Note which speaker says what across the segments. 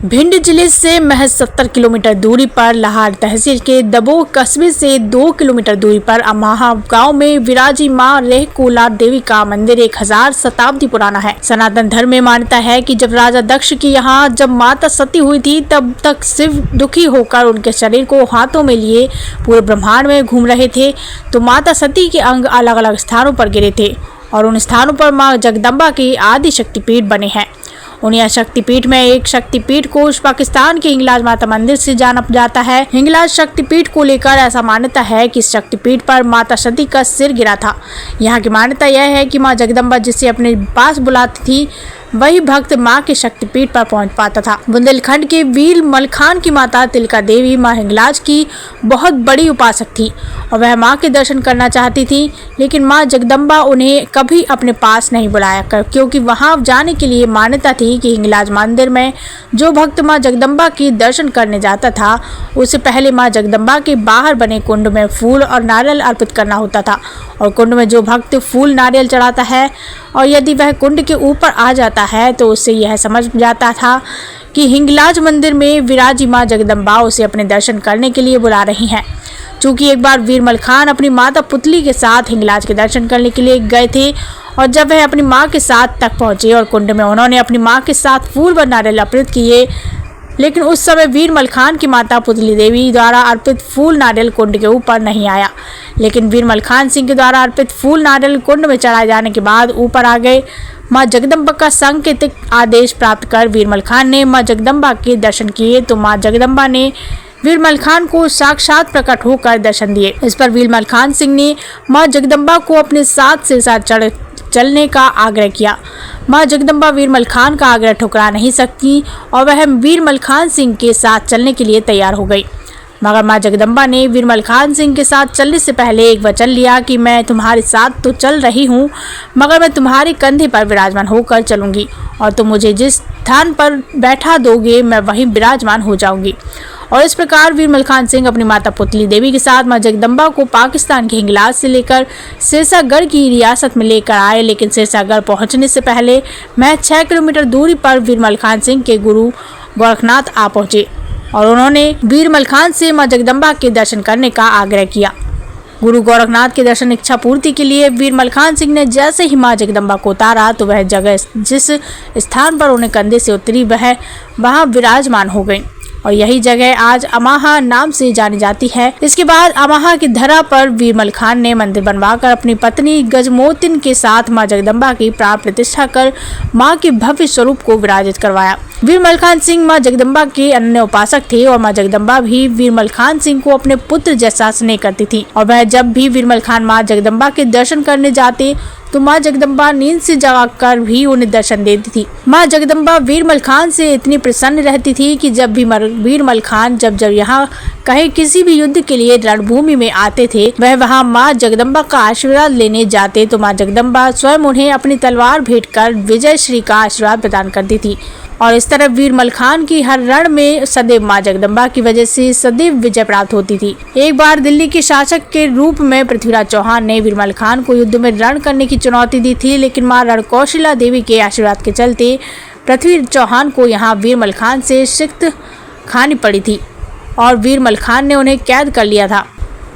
Speaker 1: भिंड जिले से महज 70 किलोमीटर दूरी पर लाहार तहसील के दबोह कस्बे से 2 किलोमीटर दूरी पर अमाहा गांव में विराजी मां रेहकोला देवी का मंदिर 1000 शताब्दी पुराना है। सनातन धर्म में मान्यता है कि जब राजा दक्ष की यहाँ जब माता सती हुई थी, तब तक शिव दुखी होकर उनके शरीर को हाथों में लिए पूरे ब्रह्मांड में घूम रहे थे, तो माता सती के अंग अलग अलग स्थानों पर गिरे थे और उन स्थानों पर मां जगदम्बा की आदि शक्तिपीठ बने हैं। उन्हीं शक्तिपीठ में एक शक्तिपीठ को पाकिस्तान के हिंगलाज माता मंदिर से जाना जाता है। हिंगलाज शक्तिपीठ को लेकर ऐसा मान्यता है कि इस शक्तिपीठ पर माता सती का सिर गिरा था। यहाँ की मान्यता यह है कि माँ जगदम्बा जिसे अपने पास बुलाती थी, वही भक्त माँ के शक्तिपीठ पर पहुंच पाता था। बुंदेलखंड के वीर मलखान की माता तिलका देवी माँ हिंगलाज की बहुत बड़ी उपासक थी और वह माँ के दर्शन करना चाहती थी, लेकिन माँ जगदम्बा उन्हें कभी अपने पास नहीं बुलाया कर, क्योंकि वहां जाने के लिए मान्यता थी कि हिंगलाज मंदिर में जो भक्त माँ जगदम्बा की दर्शन करने जाता था, उससे पहले माँ जगदम्बा के बाहर बने कुंड में फूल और नारियल अर्पित करना होता था। और कुंड में जो भक्त फूल नारियल चढ़ाता है और यदि वह कुंड के ऊपर आ जाता है, तो उससे यह समझ जाता था कि हिंगलाज मंदिर में विराजी माँ जगदम्बा उसे अपने दर्शन करने के लिए बुला रही हैं। चूँकि एक बार वीर मलखान अपनी माता पुतली के साथ हिंगलाज के दर्शन करने के लिए गए थे और जब वह अपनी माँ के साथ तक पहुँचे और कुंड में उन्होंने अपनी माँ के साथ फूल व नारियल अर्पित किए, लेकिन उस समय वीर मलखान की माता पुतली देवी द्वारा अर्पित फूल नारियल कुंड के ऊपर नहीं आया, लेकिन वीर मलखान सिंह के द्वारा अर्पित फूल नारियल कुंड में चढ़ाए जाने के बाद ऊपर आ गए। माँ जगदम्बा का सांकेतिक आदेश प्राप्त कर वीर मलखान ने माँ जगदम्बा के दर्शन किए, तो माँ जगदम्बा ने वीर मलखान को साक्षात प्रकट होकर दर्शन दिए। इस पर वीर मलखान सिंह ने माँ जगदम्बा को अपने साथ से साथ चलने का आग्रह किया। माँ जगदम्बा वीर मलखान का आग्रह ठुकरा नहीं सकती और वह वीर मलखान सिंह के साथ चलने के लिए तैयार हो गई। मगर माँ जगदम्बा ने वीर मलखान सिंह के साथ चलने से पहले एक वचन लिया कि मैं तुम्हारे साथ तो चल रही हूँ, मगर मैं तुम्हारे कंधे पर विराजमान होकर चलूंगी और तुम मुझे जिस स्थान पर बैठा दोगे मैं वहीं विराजमान हो जाऊंगी। और इस प्रकार वीर मलखान सिंह अपनी माता पुतली देवी के साथ माँ जगदम्बा को पाकिस्तान के हिंगलाज से लेकर सिरसागढ़ की रियासत में लेकर आए, लेकिन सिरसागढ़ पहुंचने से पहले महज 6 किलोमीटर दूरी पर वीर मलखान सिंह के गुरु गोरखनाथ आ पहुंचे और उन्होंने वीर मलखान से माँ जगदम्बा के दर्शन करने का आग्रह किया। गुरु गोरखनाथ के दर्शन इच्छा पूर्ति के लिए वीर मलखान सिंह ने जैसे ही माँ जगदम्बा को उतारा, तो वह जगह जिस स्थान पर उन्हें कंधे से उतरी वह वहां विराजमान हो गई और यही जगह आज अमाहा नाम से जानी जाती है। इसके बाद अमाहा की धरा पर वीर मलखान ने मंदिर बनवाकर अपनी पत्नी गजमोतिन के साथ माँ जगदम्बा की प्राण प्रतिष्ठा कर माँ के भव्य स्वरूप को विराजित करवाया। वीर मलखान सिंह माँ जगदम्बा के अन्य उपासक थे और माँ जगदम्बा भी वीर मलखान सिंह को अपने पुत्र जैसा स्नेह करती थी और वह जब भी वीर मलखान माँ जगदम्बा के दर्शन करने जाते तो माँ जगदम्बा नींद से जगाकर भी उन्हें दर्शन देती थी। माँ जगदम्बा वीर मलखान से इतनी प्रसन्न रहती थी कि जब भी वीर मलखान जब यहाँ कहीं किसी भी युद्ध के लिए रणभूमि में आते थे, वह वहाँ माँ जगदम्बा का आशीर्वाद लेने जाते तो माँ जगदम्बा स्वयं उन्हें अपनी तलवार भेंट कर विजय श्री का आशीर्वाद प्रदान करती थी। और इस तरह वीर मलखान की हर रण में सदैव माँ जगदम्बा की वजह से सदैव विजय प्राप्त होती थी। एक बार दिल्ली के शासक के रूप में पृथ्वीराज चौहान ने वीर मलखान को युद्ध में रण करने की चुनौती दी थी, लेकिन माँ रणकौशला देवी के आशीर्वाद के चलते पृथ्वी चौहान को यहाँ वीर मलखान से शिकस्त खानी पड़ी थी और वीर मलखान ने उन्हें कैद कर लिया था,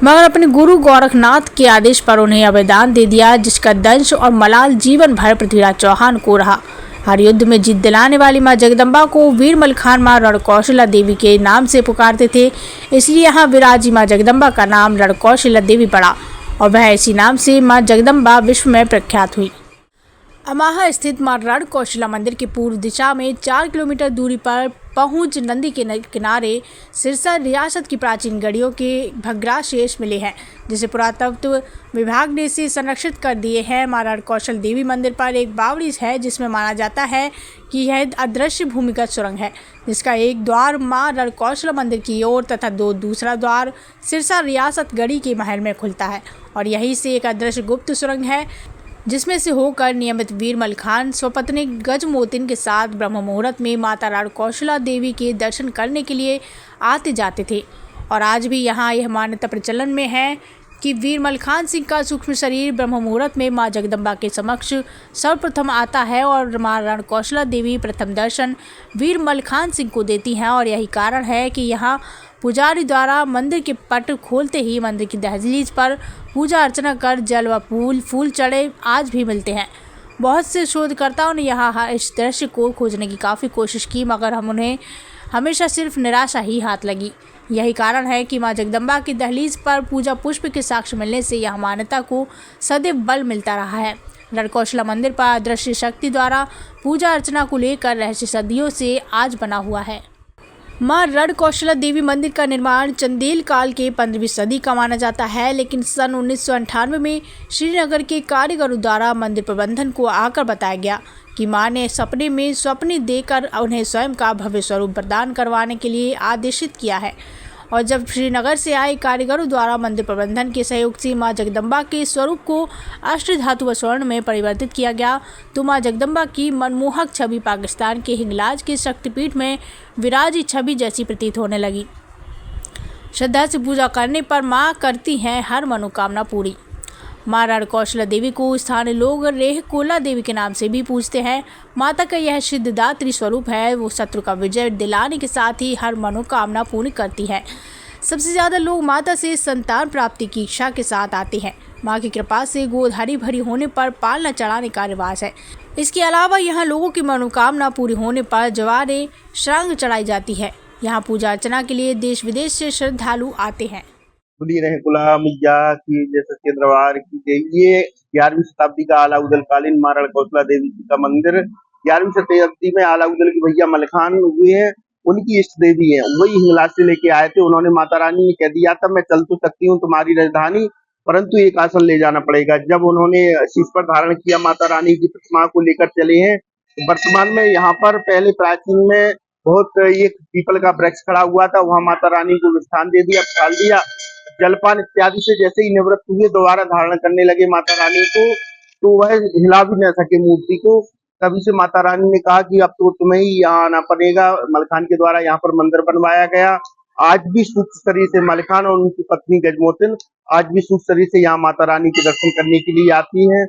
Speaker 1: मगर अपने गुरु गोरखनाथ के आदेश पर उन्हें अभयदान दे दिया, जिसका दंश और मलाल जीवन भर पृथ्वीराज चौहान को रहा। हर युद्ध में जीत दिलाने वाली माँ जगदम्बा को वीर मलखान माँ रणकौशला देवी के नाम से पुकारते थे, इसलिए यहाँ विराजी माँ जगदम्बा का नाम रणकौशला देवी पड़ा और वह इसी नाम से माँ जगदम्बा विश्व में प्रख्यात हुई। अमाहा स्थित माँ रणकौशला मंदिर के पूर्व दिशा में 4 किलोमीटर दूरी पर पहुंच नदी के किनारे सिरसा रियासत की प्राचीन गढ़ियों के भग्नावशेष मिले हैं, जिसे पुरातत्व विभाग ने इसे संरक्षित कर दिए हैं। माँ रणकौशल देवी मंदिर पर एक बावड़ी है, जिसमें माना जाता है कि यह अदृश्य भूमिगत सुरंग है, जिसका एक द्वार माँ रणकौशला मंदिर की ओर तथा दूसरा द्वार सिरसा रियासत गढ़ी के महल में खुलता है और यहीं से एक अदृश्य गुप्त सुरंग है, जिसमें से होकर नियमित वीर मलखान स्वपत्नी गजमोतिन के साथ ब्रह्म मुहूर्त में माता रणकौशला देवी के दर्शन करने के लिए आते जाते थे। और आज भी यहाँ यह मान्यता प्रचलन में है कि वीर मलखान सिंह का सूक्ष्म शरीर ब्रह्म मुहूर्त में मां जगदम्बा के समक्ष सर्वप्रथम आता है और मां रणकौशला देवी प्रथम दर्शन वीर मलखान सिंह को देती हैं। और यही कारण है कि यहाँ पुजारी द्वारा मंदिर के पट खोलते ही मंदिर की दहलीज पर पूजा अर्चना कर जल व फूल चढ़े आज भी मिलते हैं। बहुत से शोधकर्ताओं ने यहाँ इस दृश्य को खोजने की काफ़ी कोशिश की, मगर उन्हें हमेशा सिर्फ निराशा ही हाथ लगी। यही कारण है कि मां जगदम्बा की दहलीज पर पूजा पुष्प के साक्ष्य मिलने से यह मान्यता को सदैव बल मिलता रहा है। रणकौशला मंदिर पर अदृश्य शक्ति द्वारा पूजा अर्चना को लेकर रहस्य सदियों से आज बना हुआ है। मां रणकौशला देवी मंदिर का निर्माण चंदेल काल के 15वीं सदी का माना जाता है, लेकिन सन 1998 में श्रीनगर के कारीगरों द्वारा मंदिर प्रबंधन को आकर बताया गया कि मां ने सपने में स्वप्न देकर उन्हें स्वयं का भव्य स्वरूप प्रदान करवाने के लिए आदेशित किया है। और जब श्रीनगर से आए कारीगरों द्वारा मंदिर प्रबंधन के सहयोग से मां जगदम्बा के स्वरूप को अष्टधातु व स्वर्ण में परिवर्तित किया गया, तो मां जगदम्बा की मनमोहक छवि पाकिस्तान के हिंगलाज के शक्तिपीठ में विराजी छवि जैसी प्रतीत होने लगी। श्रद्धा से पूजा करने पर मां करती हैं हर मनोकामना पूरी। मां रणकौशला देवी को स्थानीय लोग रेह कोला देवी के नाम से भी पूजते हैं। माता का यह सिद्धदात्री स्वरूप है, वो शत्रु का विजय दिलाने के साथ ही हर मनोकामना पूरी करती है। सबसे ज़्यादा लोग माता से संतान प्राप्ति की इच्छा के साथ आते हैं। मां की कृपा से गोद हरी भरी होने पर पालना चढ़ाने का रिवाज है। इसके अलावा यहाँ लोगों की मनोकामना पूरी होने पर जवारे श्रांग चढ़ाई जाती है। यहाँ पूजा अर्चना के लिए देश विदेश से श्रद्धालु आते हैं।
Speaker 2: रहे कुला मैया की जैसे केंद्रवार की ये 11वीं शताब्दी का अलाउद्दीन कालीन मां रणकौशला देवी जी का मंदिर 11वीं शताब्दी में अलाउद्दीन की भैया मलखान हुए हैं, उनकी इष्ट देवी है। वही हिंगलाज से लेके आए थे। उन्होंने माता रानी ने कह दिया था मैं चल तो सकती हूँ तुम्हारी राजधानी, परंतु एक आसन ले जाना पड़ेगा। जब उन्होंने शीश पर धारण किया माता रानी की प्रतिमा को लेकर चले हैं। वर्तमान में यहाँ पर पहले प्राचीन में बहुत एक पीपल का वृक्ष खड़ा हुआ था, वहां माता रानी को विस्थान दे दिया, डाल दिया। जलपान इत्यादि से जैसे ही निवृत्त हुए दोबारा धारण करने लगे माता रानी को, तो वह हिला भी न सके मूर्ति को। तभी से माता रानी ने कहा कि अब तो तुम्हें ही यहाँ आना पड़ेगा। मलखान के द्वारा यहाँ पर मंदिर बनवाया गया। आज भी सूक्ष्म शरीर से मलखान और उनकी पत्नी गजमोतिन आज भी सूक्ष्म शरीर से यहाँ माता रानी के दर्शन करने के लिए आती हैं।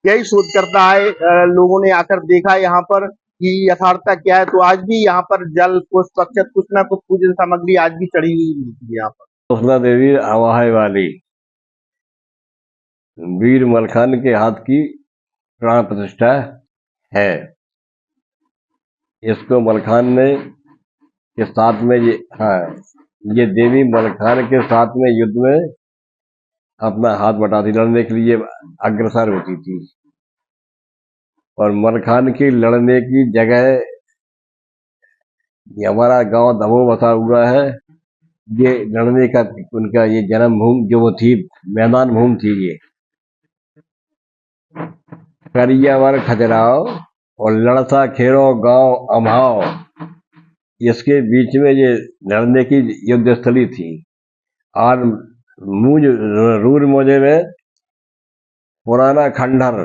Speaker 2: यही शोधकर्ता है, लोगों ने आकर देखा यहाँ पर कि यथार्थता क्या है, तो आज भी यहाँ पर जल पुष्प अक्षत कुछ न कुछ पूजन सामग्री आज भी चढ़ी हुई मिलती है यहाँ पर।
Speaker 3: कौशला देवी आवाहे वाली वीर मलखान के हाथ की प्राण प्रतिष्ठा है। इसको मलखान ने के साथ में ये देवी मलखान के साथ में युद्ध में अपना हाथ बटाती, लड़ने के लिए अग्रसर होती थी। और मलखान की लड़ने की जगह हमारा गांव दमोह बसा हुआ है। ये लड़ने का उनका ये जन्म भूमि जो वो थी, मैदान भूमि थी। ये करियावर खजराव और लड़सा खेरो गांव अमाओ, इसके बीच में ये लड़ने की युद्ध स्थली थी। और मूज रूर मोजे में पुराना खंडर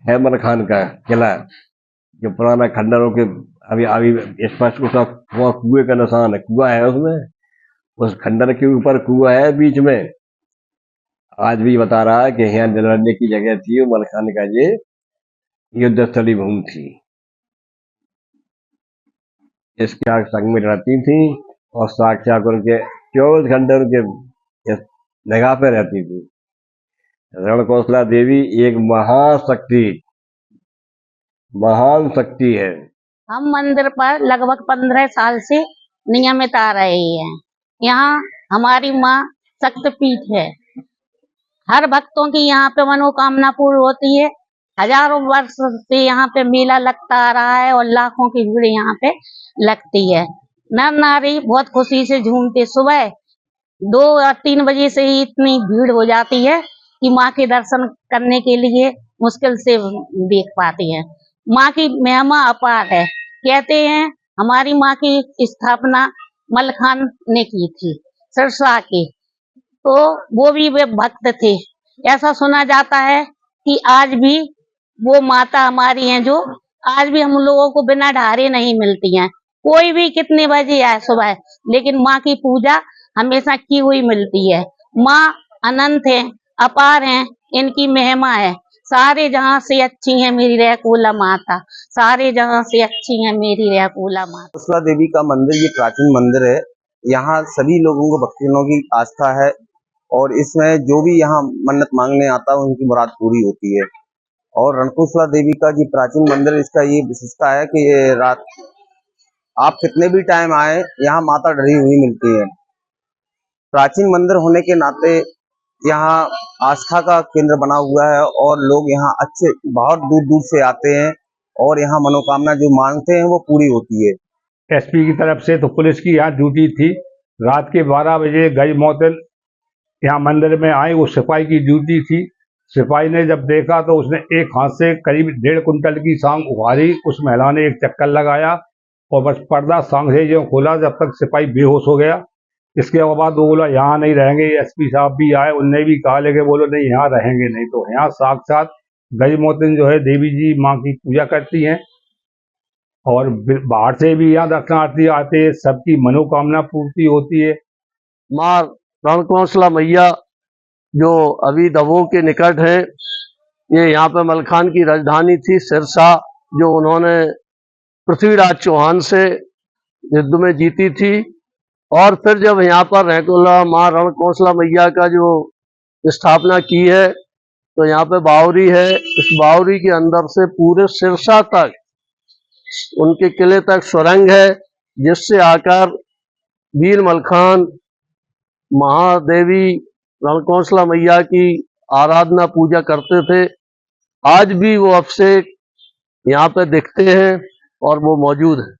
Speaker 3: है मलखान का किला, जो पुराना खंडरों के अभी स्पष्ट उसका कुएं का निशान है, कुआं है उसमें, उस खंडर के ऊपर कुआं है बीच में। आज भी बता रहा है कि यहाँ लड़ने की जगह थी, मलखान का ये युद्ध स्थली भूमि थी। इसके आग संग में रहती थी और साक्षात उनके 24 घंटे उनके निगाह पे रहती थी। रणकौशला देवी एक महान शक्ति है।
Speaker 4: हम मंदिर पर लगभग 15 साल से नियमित आ रहे हैं। यहाँ हमारी माँ शक्तिपीठ है। हर भक्तों की यहाँ पे मनोकामना पूर्ण होती है। हजारों वर्ष से यहाँ पे मेला लगता आ रहा है और लाखों की भीड़ यहाँ पे लगती है। नर नारी बहुत खुशी से झूमते। सुबह 2 या 3 बजे से ही इतनी भीड़ हो जाती है कि माँ के दर्शन करने के लिए मुश्किल से देख पाती है। माँ की महिमा अपार है। कहते हैं हमारी माँ की स्थापना मलखान ने की थी, सिरसा के, तो वो भी वे भक्त थे। ऐसा सुना जाता है कि आज भी वो माता हमारी हैं, जो आज भी हम लोगों को बिना ढारे नहीं मिलती हैं। कोई भी कितने बजे आए सुबह, लेकिन माँ की पूजा हमेशा की हुई मिलती है। माँ अनंत है, अपार है, इनकी महिमा है। सारे जहां से अच्छी है मेरी रहकुला माता, सारे जहां से अच्छी है मेरी रहकुला माता।
Speaker 5: कोसला देवी का मंदिर ये प्राचीन मंदिर है। यहाँ सभी लोगों को भक्तजनों की आस्था है और इसमें जो भी यहाँ मन्नत मांगने आता है उनकी मुराद पूरी होती है। और रणकोसला देवी का जी प्राचीन मंदिर, इसका ये विशेषता है कि ये रात आप कितने भी टाइम आए यहाँ माता डरी हुई मिलती है। प्राचीन मंदिर होने के नाते यहाँ आस्था का केंद्र बना हुआ है और लोग यहाँ अच्छे बहुत दूर दूर से आते हैं और यहाँ मनोकामना जो मांगते हैं वो पूरी होती है।
Speaker 6: एसपी की तरफ से तो पुलिस की यहाँ ड्यूटी थी। रात के 12 बजे गई मोहतल यहाँ मंदिर में आई, वो सिपाही की ड्यूटी थी। सिपाही ने जब देखा तो उसने एक हाथ से करीब 1.5 कुंटल की सांग उखाड़ी। उस महिला ने एक चक्कर लगाया और बस पर्दा सांग से जो खोला जब तक सिपाही बेहोश हो गया। इसके बाद वो बोला यहाँ नहीं रहेंगे। एसपी साहब भी आए, उनने भी कहा, लेकिन बोलो नहीं यहाँ रहेंगे नहीं। तो यहाँ साक्षात गई मोहतिन जो है देवी जी माँ की पूजा करती हैं और बाहर से भी यहाँ दर्शनार्थी आते हैं, सबकी मनोकामना पूर्ति होती है।
Speaker 7: माँ रणकोसला मैया जो अभी दमोह के निकट है, ये यहाँ पे मलखान की राजधानी थी सिरसा, जो उन्होंने पृथ्वीराज चौहान से युद्ध में जीती थी। और फिर जब यहाँ पर रहकुला माँ रणकोसला मैया का जो स्थापना की है तो यहाँ पे बावरी है। इस बावरी के अंदर से पूरे सिरसा तक उनके किले तक सुरंग है, जिससे आकर वीर मलखान महादेवी रणकोसला मैया की आराधना पूजा करते थे। आज भी वो अभिषेक यहाँ पे दिखते हैं और वो मौजूद है।